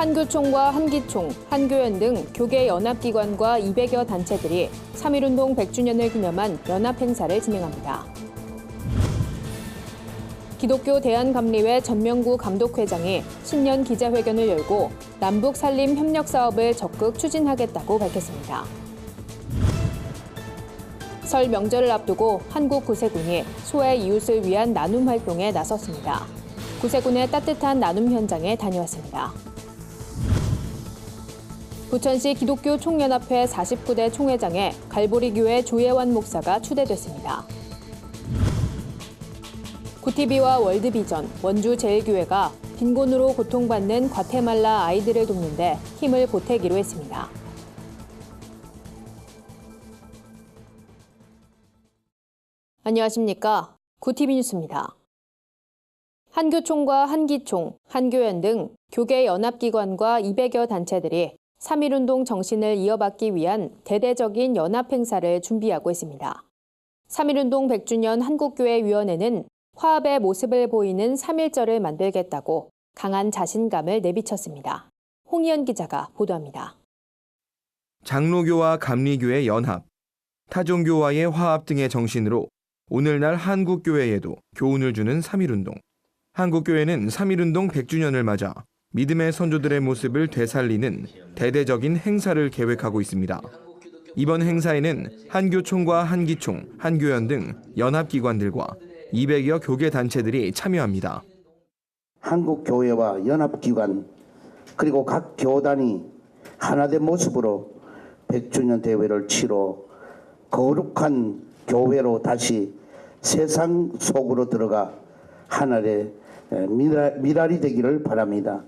한교총과 한기총, 한교연 등 교계 연합기관과 200여 단체들이 3.1운동 100주년을 기념한 연합행사를 진행합니다. 기독교 대한감리회 전명구 감독회장이 신년 기자회견을 열고 남북 산림 협력 사업을 적극 추진하겠다고 밝혔습니다. 설 명절을 앞두고 한국 구세군이 소외 이웃을 위한 나눔 활동에 나섰습니다. 구세군의 따뜻한 나눔 현장에 다녀왔습니다. 부천시 기독교 총연합회 49대 총회장에 갈보리교회 조예환 목사가 추대됐습니다. 구티비와 월드비전, 원주제일교회가 빈곤으로 고통받는 과테말라 아이들을 돕는데 힘을 보태기로 했습니다. 안녕하십니까? 구티비 뉴스입니다. 한교총과 한기총, 한교연 등 교계 연합기관과 200여 단체들이 3.1운동 정신을 이어받기 위한 대대적인 연합행사를 준비하고 있습니다. 3.1운동 100주년 한국교회위원회는 화합의 모습을 보이는 3.1절을 만들겠다고 강한 자신감을 내비쳤습니다. 홍희연 기자가 보도합니다. 장로교와 감리교의 연합, 타종교와의 화합 등의 정신으로 오늘날 한국교회에도 교훈을 주는 3.1운동. 한국교회는 3.1운동 100주년을 맞아 믿음의 선조들의 모습을 되살리는 대대적인 행사를 계획하고 있습니다. 이번 행사에는 한교총과 한기총, 한교연 등 연합기관들과 200여 교계 단체들이 참여합니다. 한국교회와 연합기관 그리고 각 교단이 하나된 모습으로 100주년 대회를 치러 거룩한 교회로 다시 세상 속으로 들어가 하늘의 미랄이 되기를 바랍니다.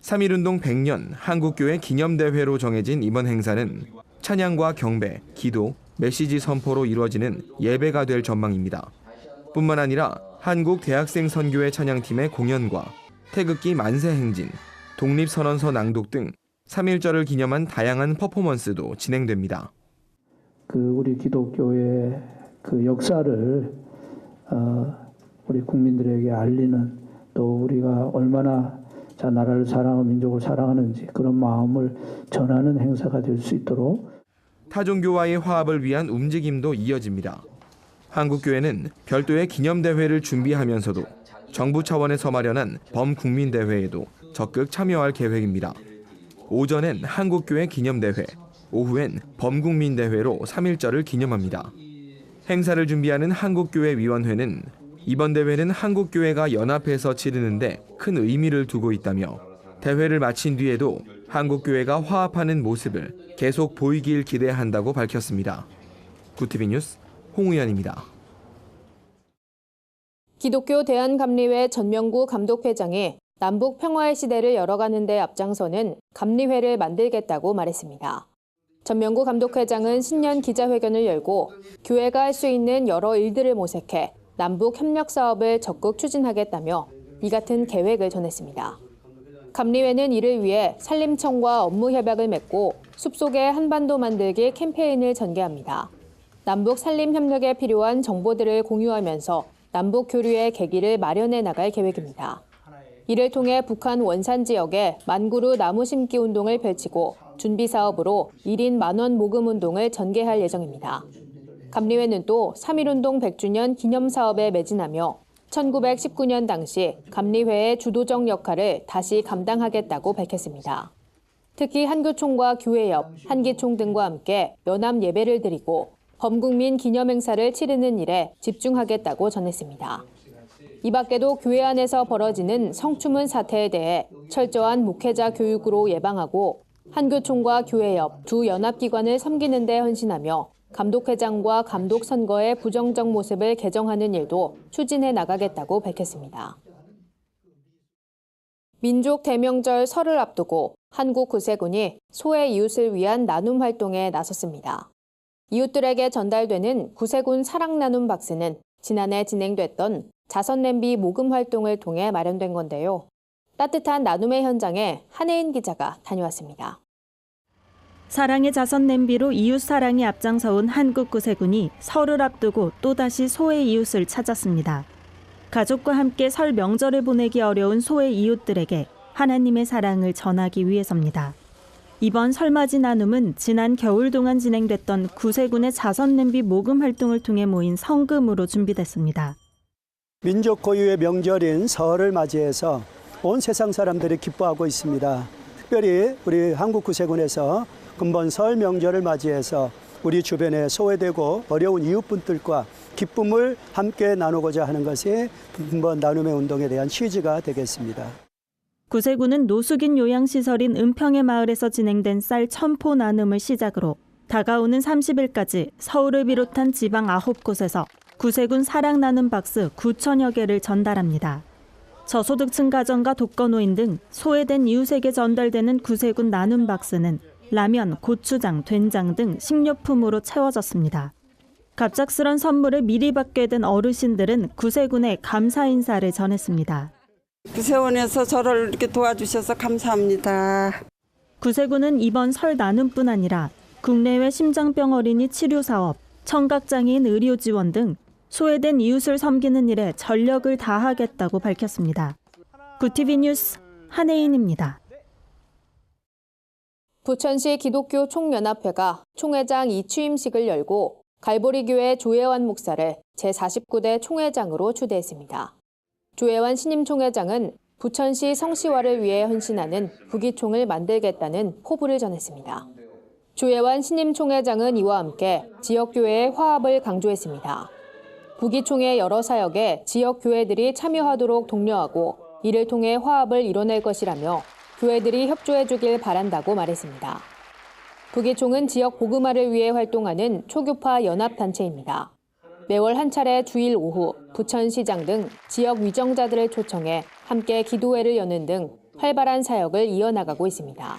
3.1운동 100년 한국교회 기념대회로 정해진 이번 행사는 찬양과 경배, 기도, 메시지 선포로 이루어지는 예배가 될 전망입니다. 뿐만 아니라 한국대학생선교회 찬양팀의 공연과 태극기 만세행진, 독립선언서 낭독 등 3.1절을 기념한 다양한 퍼포먼스도 진행됩니다. 우리 기독교의 역사를 우리 국민들에게 알리는, 또 우리가 얼마나 나라를 사랑하고 민족을 사랑하는지 그런 마음을 전하는 행사가 될 수 있도록 타종교와의 화합을 위한 움직임도 이어집니다. 한국교회는 별도의 기념대회를 준비하면서도 정부 차원에서 마련한 범국민대회에도 적극 참여할 계획입니다. 오전엔 한국교회 기념대회, 오후엔 범국민대회로 3.1절을 기념합니다. 행사를 준비하는 한국교회위원회는 이번 대회는 한국교회가 연합해서 치르는데 큰 의미를 두고 있다며 대회를 마친 뒤에도 한국교회가 화합하는 모습을 계속 보이길 기대한다고 밝혔습니다. 구티비 뉴스 홍우연입니다. 기독교 대한감리회 전명구 감독회장이 남북 평화의 시대를 열어가는 데 앞장서는 감리회를 만들겠다고 말했습니다. 전명구 감독회장은 신년 기자회견을 열고 교회가 할 수 있는 여러 일들을 모색해 남북 협력 사업을 적극 추진하겠다며 이 같은 계획을 전했습니다. 감리회는 이를 위해 산림청과 업무 협약을 맺고 숲속의 한반도 만들기 캠페인을 전개합니다. 남북 산림 협력에 필요한 정보들을 공유하면서 남북 교류의 계기를 마련해 나갈 계획입니다. 이를 통해 북한 원산 지역에 만그루 나무 심기 운동을 펼치고 준비 사업으로 1인 만원 모금 운동을 전개할 예정입니다. 감리회는 또 3.1운동 100주년 기념 사업에 매진하며 1919년 당시 감리회의 주도적 역할을 다시 감당하겠다고 밝혔습니다. 특히 한교총과 교회협, 한기총 등과 함께 연합 예배를 드리고 범국민 기념행사를 치르는 일에 집중하겠다고 전했습니다. 이 밖에도 교회 안에서 벌어지는 성추문 사태에 대해 철저한 목회자 교육으로 예방하고 한교총과 교회협 두 연합기관을 섬기는 데 헌신하며 감독회장과 감독 선거의 부정적 모습을 개정하는 일도 추진해 나가겠다고 밝혔습니다. 민족 대명절 설을 앞두고 한국 구세군이 소외 이웃을 위한 나눔 활동에 나섰습니다. 이웃들에게 전달되는 구세군 사랑 나눔 박스는 지난해 진행됐던 자선 냄비 모금 활동을 통해 마련된 건데요. 따뜻한 나눔의 현장에 한혜인 기자가 다녀왔습니다. 사랑의 자선 냄비로 이웃 사랑에 앞장서온 한국 구세군이 설을 앞두고 또다시 소외 이웃을 찾았습니다. 가족과 함께 설 명절을 보내기 어려운 소외 이웃들에게 하나님의 사랑을 전하기 위해서입니다. 이번 설맞이 나눔은 지난 겨울 동안 진행됐던 구세군의 자선 냄비 모금 활동을 통해 모인 성금으로 준비됐습니다. 민족 고유의 명절인 설을 맞이해서 온 세상 사람들이 기뻐하고 있습니다. 특별히 우리 한국구세군에서 금번 설 명절을 맞이해서 우리 주변에 소외되고 어려운 이웃분들과 기쁨을 함께 나누고자 하는 것이 금번 나눔의 운동에 대한 취지가 되겠습니다. 구세군은 노숙인 요양시설인 은평의 마을에서 진행된 쌀 1000포 나눔을 시작으로 다가오는 30일까지 서울을 비롯한 지방 9곳에서 구세군 사랑 나눔 박스 9천여 개를 전달합니다. 저소득층 가정과 독거노인 등 소외된 이웃에게 전달되는 구세군 나눔 박스는 라면, 고추장, 된장 등 식료품으로 채워졌습니다. 갑작스런 선물을 미리 받게 된 어르신들은 구세군에 감사 인사를 전했습니다. 구세군에서 저를 이렇게 도와주셔서 감사합니다. 구세군은 이번 설 나눔뿐 아니라 국내외 심장병 어린이 치료 사업, 청각장애인 의료 지원 등 소외된 이웃을 섬기는 일에 전력을 다하겠다고 밝혔습니다. 구TV 뉴스 한혜인입니다. 부천시 기독교 총연합회가 총회장 이취임식을 열고 갈보리교회 조혜환 목사를 제49대 총회장으로 추대했습니다. 조혜환 신임 총회장은 부천시 성시화를 위해 헌신하는 부기총을 만들겠다는 포부를 전했습니다. 조혜환 신임 총회장은 이와 함께 지역교회의 화합을 강조했습니다. 부기총의 여러 사역에 지역교회들이 참여하도록 독려하고 이를 통해 화합을 이뤄낼 것이라며 교회들이 협조해주길 바란다고 말했습니다. 부기총은 지역 복음화를 위해 활동하는 초교파 연합단체입니다. 매월 한 차례 주일 오후 부천시장 등 지역 위정자들을 초청해 함께 기도회를 여는 등 활발한 사역을 이어나가고 있습니다.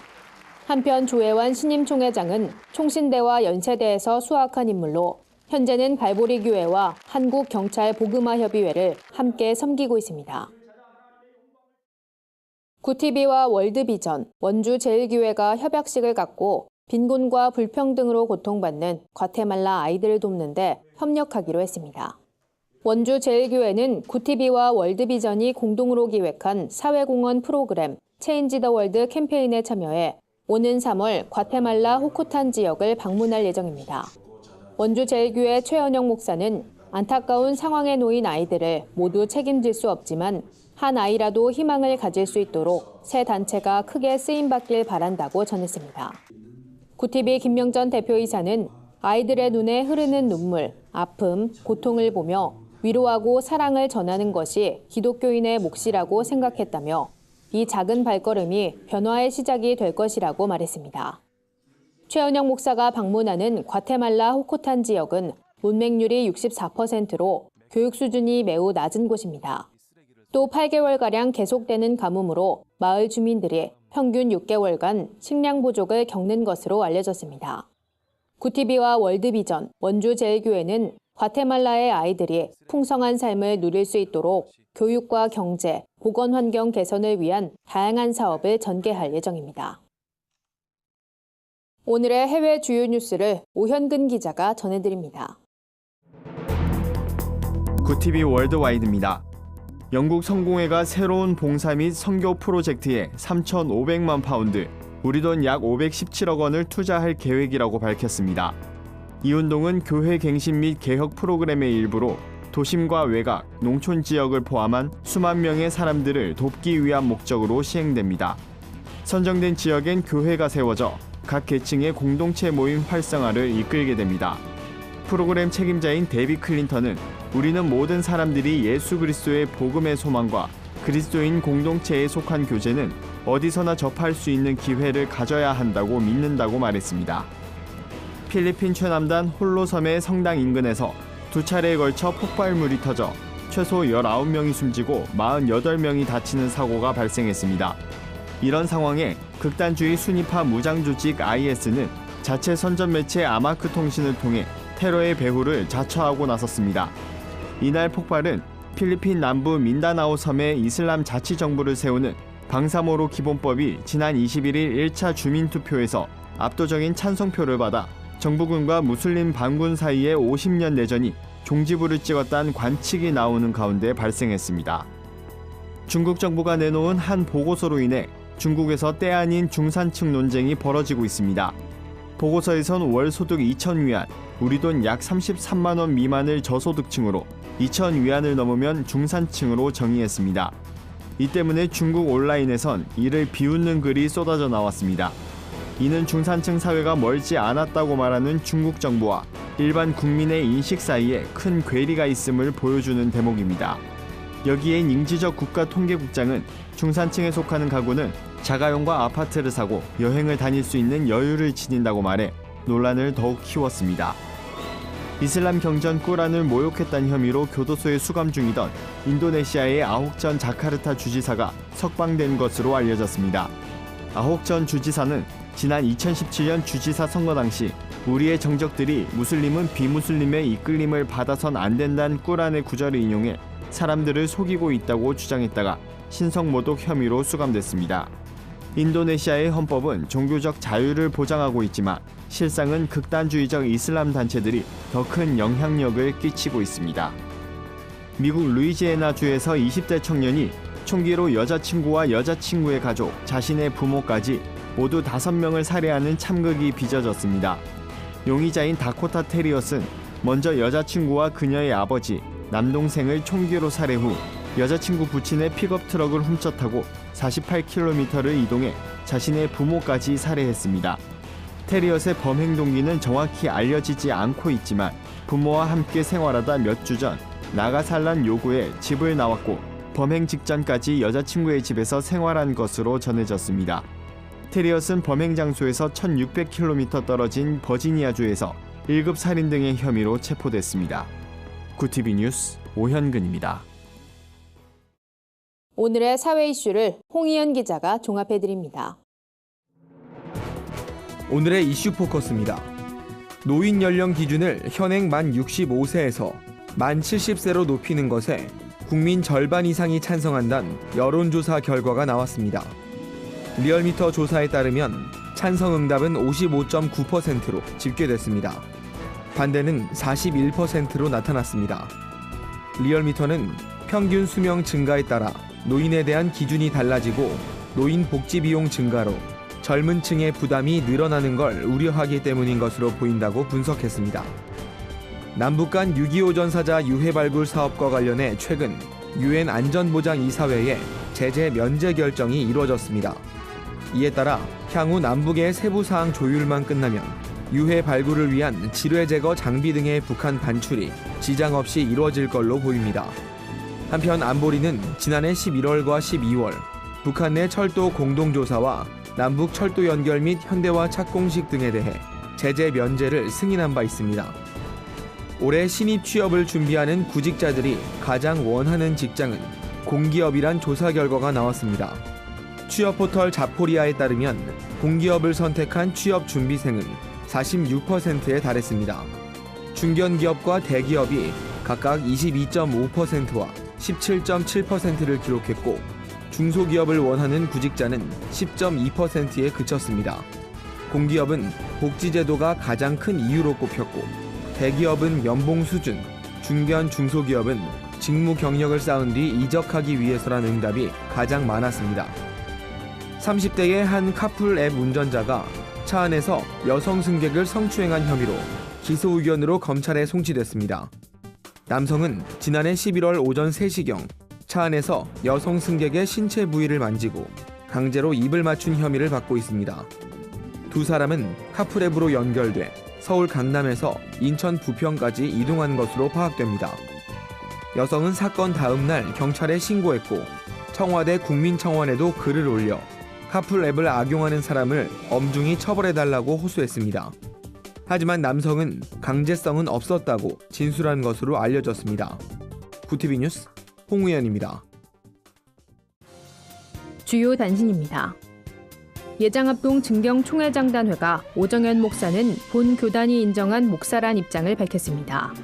한편 조혜환 신임 총회장은 총신대와 연세대에서 수학한 인물로 현재는 갈보리교회와 한국경찰복음화협의회를 함께 섬기고 있습니다. 구TV와 월드비전, 원주제일교회가 협약식을 갖고 빈곤과 불평등으로 고통받는 과테말라 아이들을 돕는 데 협력하기로 했습니다. 원주제일교회는 구TV와 월드비전이 공동으로 기획한 사회공헌 프로그램 체인지 더 월드 캠페인에 참여해 오는 3월 과테말라 호코탄 지역을 방문할 예정입니다. 원주제일교회 최현영 목사는 안타까운 상황에 놓인 아이들을 모두 책임질 수 없지만 한 아이라도 희망을 가질 수 있도록 새 단체가 크게 쓰임받길 바란다고 전했습니다. 구TV 김명전 대표이사는 아이들의 눈에 흐르는 눈물, 아픔, 고통을 보며 위로하고 사랑을 전하는 것이 기독교인의 몫이라고 생각했다며 이 작은 발걸음이 변화의 시작이 될 것이라고 말했습니다. 최은영 목사가 방문하는 과테말라 호코탄 지역은 문맹률이 64%로 교육 수준이 매우 낮은 곳입니다. 또 8개월가량 계속되는 가뭄으로 마을 주민들이 평균 6개월간 식량 부족을 겪는 것으로 알려졌습니다. 구TV와 월드비전, 원주제일교회는 과테말라의 아이들이 풍성한 삶을 누릴 수 있도록 교육과 경제, 보건 환경 개선을 위한 다양한 사업을 전개할 예정입니다. 오늘의 해외 주요 뉴스를 오현근 기자가 전해드립니다. 구TV 월드와이드입니다. 영국 성공회가 새로운 봉사 및 선교 프로젝트에 3,500만 파운드, 우리 돈 약 517억 원을 투자할 계획이라고 밝혔습니다. 이 운동은 교회 갱신 및 개혁 프로그램의 일부로 도심과 외곽, 농촌 지역을 포함한 수만 명의 사람들을 돕기 위한 목적으로 시행됩니다. 선정된 지역엔 교회가 세워져 각 계층의 공동체 모임 활성화를 이끌게 됩니다. 프로그램 책임자인 데비 클린턴은 우리는 모든 사람들이 예수 그리스도의 복음의 소망과 그리스도인 공동체에 속한 교제는 어디서나 접할 수 있는 기회를 가져야 한다고 믿는다고 말했습니다. 필리핀 최남단 홀로섬의 성당 인근에서 두 차례에 걸쳐 폭발물이 터져 최소 19명이 숨지고 48명이 다치는 사고가 발생했습니다. 이런 상황에 극단주의 순위파 무장 조직 IS는 자체 선전 매체 아마크 통신을 통해 테러의 배후를 자처하고 나섰습니다. 이날 폭발은 필리핀 남부 민다나오 섬에 이슬람 자치정부를 세우는 방사모로 기본법이 지난 21일 1차 주민투표에서 압도적인 찬성표를 받아 정부군과 무슬림 반군 사이의 50년 내전이 종지부를 찍었다는 관측이 나오는 가운데 발생했습니다. 중국 정부가 내놓은 한 보고서로 인해 중국에서 때 아닌 중산층 논쟁이 벌어지고 있습니다. 보고서에선 월 소득 2,000위안, 우리 돈 약 33만 원 미만을 저소득층으로, 2,000위안을 넘으면 중산층으로 정의했습니다. 이 때문에 중국 온라인에선 이를 비웃는 글이 쏟아져 나왔습니다. 이는 중산층 사회가 멀지 않았다고 말하는 중국 정부와 일반 국민의 인식 사이에 큰 괴리가 있음을 보여주는 대목입니다. 여기에 닝지적 국가통계국장은 중산층에 속하는 가구는 자가용과 아파트를 사고 여행을 다닐 수 있는 여유를 지닌다고 말해 논란을 더욱 키웠습니다. 이슬람 경전 꾸란을 모욕했다는 혐의로 교도소에 수감 중이던 인도네시아의 아혹 전 자카르타 주지사가 석방된 것으로 알려졌습니다. 아혹 전 주지사는 지난 2017년 주지사 선거 당시 우리의 정적들이 무슬림은 비무슬림의 이끌림을 받아선 안 된다는 꾸란의 구절을 인용해 사람들을 속이고 있다고 주장했다가 신성모독 혐의로 수감됐습니다. 인도네시아의 헌법은 종교적 자유를 보장하고 있지만 실상은 극단주의적 이슬람 단체들이 더 큰 영향력을 끼치고 있습니다. 미국 루이지애나주에서 20대 청년이 총기로 여자친구와 여자친구의 가족, 자신의 부모까지 모두 5명을 살해하는 참극이 빚어졌습니다. 용의자인 다코타 테리엇은 먼저 여자친구와 그녀의 아버지, 남동생을 총기로 살해 후 여자친구 부친의 픽업 트럭을 훔쳐 타고 48km를 이동해 자신의 부모까지 살해했습니다. 테리엇의 범행 동기는 정확히 알려지지 않고 있지만 부모와 함께 생활하다 몇 주 전 나가살란 요구에 집을 나왔고 범행 직전까지 여자친구의 집에서 생활한 것으로 전해졌습니다. 테리엇은 범행 장소에서 1600km 떨어진 버지니아주에서 1급 살인 등의 혐의로 체포됐습니다. 구티비 뉴스 오현근입니다. 오늘의 사회 이슈를 홍희연 기자가 종합해드립니다. 오늘의 이슈 포커스입니다. 노인 연령 기준을 현행 만 65세에서 만 70세로 높이는 것에 국민 절반 이상이 찬성한다는 여론조사 결과가 나왔습니다. 리얼미터 조사에 따르면 찬성 응답은 55.9%로 집계됐습니다. 반대는 41%로 나타났습니다. 리얼미터는 평균 수명 증가에 따라 노인에 대한 기준이 달라지고 노인 복지 비용 증가로 젊은 층의 부담이 늘어나는 걸 우려하기 때문인 것으로 보인다고 분석했습니다. 남북 간 6.25 전사자 유해 발굴 사업과 관련해 최근 UN 안전보장이사회에 제재 면제 결정이 이루어졌습니다. 이에 따라 향후 남북의 세부사항 조율만 끝나면 유해 발굴을 위한 지뢰 제거 장비 등의 북한 반출이 지장 없이 이루어질 걸로 보입니다. 한편 안보리는 지난해 11월과 12월 북한 내 철도 공동조사와 남북 철도 연결 및 현대화 착공식 등에 대해 제재 면제를 승인한 바 있습니다. 올해 신입 취업을 준비하는 구직자들이 가장 원하는 직장은 공기업이란 조사 결과가 나왔습니다. 취업 포털 자포리아에 따르면 공기업을 선택한 취업 준비생은 46%에 달했습니다. 중견기업과 대기업이 각각 22.5%와 17.7%를 기록했고 중소기업을 원하는 구직자는 10.2%에 그쳤습니다. 공기업은 복지제도가 가장 큰 이유로 꼽혔고 대기업은 연봉 수준, 중견 중소기업은 직무 경력을 쌓은 뒤 이적하기 위해서라는 응답이 가장 많았습니다. 30대의 한 카풀 앱 운전자가 차 안에서 여성 승객을 성추행한 혐의로 기소 의견으로 검찰에 송치됐습니다. 남성은 지난해 11월 오전 3시경 차 안에서 여성 승객의 신체 부위를 만지고 강제로 입을 맞춘 혐의를 받고 있습니다. 두 사람은 카풀앱으로 연결돼 서울 강남에서 인천 부평까지 이동한 것으로 파악됩니다. 여성은 사건 다음 날 경찰에 신고했고 청와대 국민청원에도 글을 올려 카풀앱을 악용하는 사람을 엄중히 처벌해달라고 호소했습니다. 하지만 남성은 강제성은 없었다고 진술한 것으로 알려졌습니다. 구티비 뉴스 홍우연입니다. 주요 단신입니다. 예장합동 증경총회장단회가 오정현 목사는 본 교단이 인정한 목사란 입장을 밝혔습니다.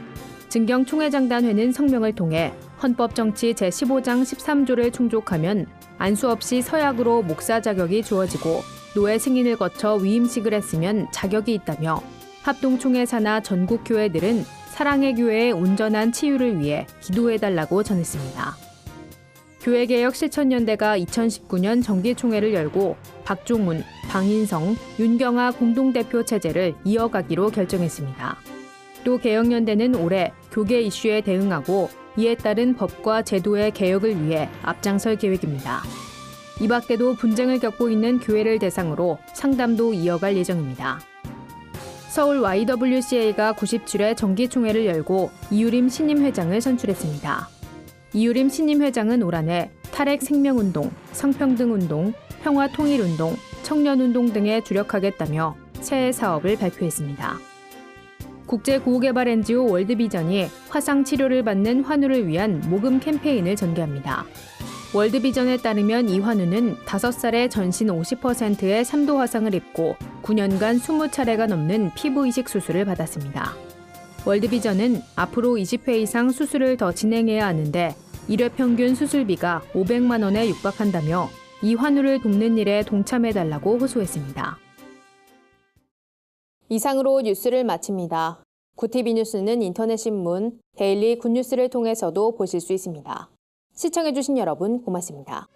증경총회장단회는 성명을 통해 헌법정치 제15장 13조를 충족하면 안수 없이 서약으로 목사 자격이 주어지고 노회 승인을 거쳐 위임식을 했으면 자격이 있다며 합동총회 산하 전국 교회들은 사랑의 교회의 온전한 치유를 위해 기도해달라고 전했습니다. 교회개혁 실천연대가 2019년 정기총회를 열고 박종훈, 방인성, 윤경아 공동대표 체제를 이어가기로 결정했습니다. 또 개혁연대는 올해 교계 이슈에 대응하고 이에 따른 법과 제도의 개혁을 위해 앞장설 계획입니다. 이 밖에도 분쟁을 겪고 있는 교회를 대상으로 상담도 이어갈 예정입니다. 서울 YWCA가 97회 정기총회를 열고 이유림 신임 회장을 선출했습니다. 이유림 신임 회장은 올 한해 탈핵 생명운동, 성평등운동, 평화통일운동, 청년운동 등에 주력하겠다며 새해 사업을 발표했습니다. 국제구호개발 NGO 월드비전이 화상 치료를 받는 환우를 위한 모금 캠페인을 전개합니다. 월드비전에 따르면 이 환우는 5살에 전신 50%의 3도 화상을 입고 9년간 20차례가 넘는 피부 이식 수술을 받았습니다. 월드비전은 앞으로 20회 이상 수술을 더 진행해야 하는데 1회 평균 수술비가 500만 원에 육박한다며 이 환우를 돕는 일에 동참해달라고 호소했습니다. 이상으로 뉴스를 마칩니다. 구TV 뉴스는 인터넷 신문, 데일리 굿뉴스를 통해서도 보실 수 있습니다. 시청해주신 여러분 고맙습니다.